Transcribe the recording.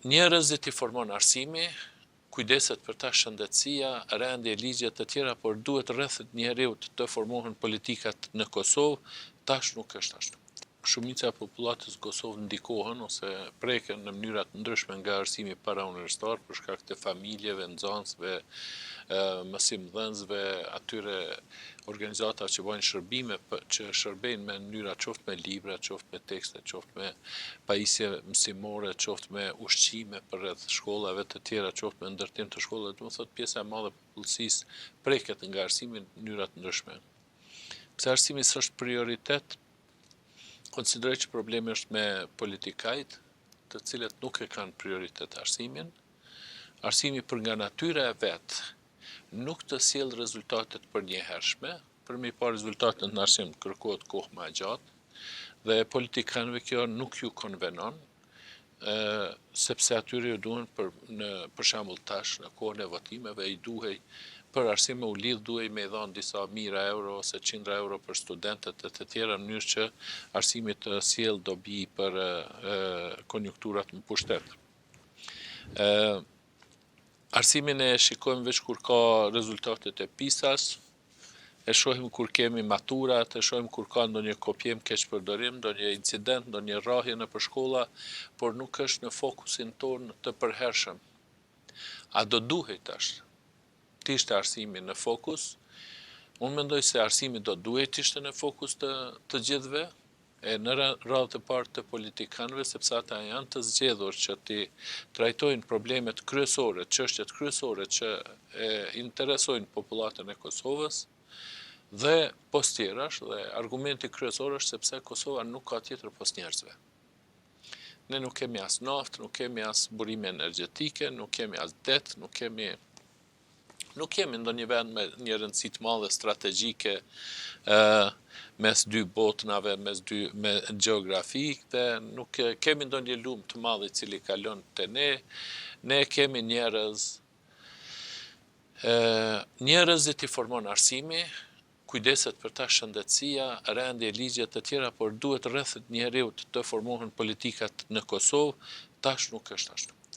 Njerëzit i formon arsimi, kujdeset për ta shëndetësia, rendje ligjet të tjera, por duhet rreth njeriut të formohen politikat në Kosovë, tash nuk është ashtu. Shumica e popullatës Kosovë ndikohen ose preken në mënyra të ndryshme nga arsimi parauniversitar për shkak të familjeve, nxënësve, mësimdhënësve, atyre organizatave që bojnë shërbime që shërbejnë me mënyra qoftë me libra, qoftë me tekste, qoftë me pajisje mësimore, qoftë me ushqime për rreth shkollave të tjera, qoftë me ndërtim të shkollave, do të thotë pjesa e madhe e popullsisë preket nga arsimi në mënyra të ndryshme. Pse arsimi s'është prioritet, konsideroj që problemi është me politikajt, të cilët nuk e kanë prioritet arsimin. Arsimi për nga natyra e vet nuk të sjell rezultatet përnjëhershme, për me pa rezultatet në arsim kërkohet kohë më e gjatë, dhe politikanëve kjo nuk ju konvenon, sepse atyre ju duhen për shembull tash në kohën e votimeve i duhej për arsime u lidh duhej me i dhanë disa mijëra euro ose qindra euro për studentët e të tjera në mënyrë që arsimi të sjell dobi për konjunkturat në pushtet. Arsimin e shikojmë veç kur ka rezultatet e PISA-s, e shohim kur kemi maturat, e shohim kur ka ndonjë kopjem keqpërdorim, ndonjë incident, ndonjë rrahje nëpër shkolla, por nuk është në fokusin ton të përhershëm. A do duhej tash të ishte arsimi në fokus? Unë mendoj se arsimi do duhej të ishte në fokus të gjithëve, e në radhë të parë të politikanëve, sepse ata janë të zgjedhur që të trajtojnë problemet kryesore, çështjet kryesore që interesojnë popullatën e Kosovës, dhe post tjerash, dhe argumenti kryesor është sepse Kosova nuk ka tjetër post njerëzve. Ne nuk kemi as naftë, nuk kemi as burime energjetike, nuk kemi as det, nuk kemi ndonjë vend me një rëndësi të madhe strategjike mes dy botnave, me gjeografi, dhe nuk kemi ndonjë lumë të madhe i cili kalon te ne. Ne kemi njerëzit i formon arsimi, kujdeset për ta shëndetësia, rendje ligjet të tjera, por duhet rreth njeriut të formohen politikat në Kosovë, tash nuk është ashtu.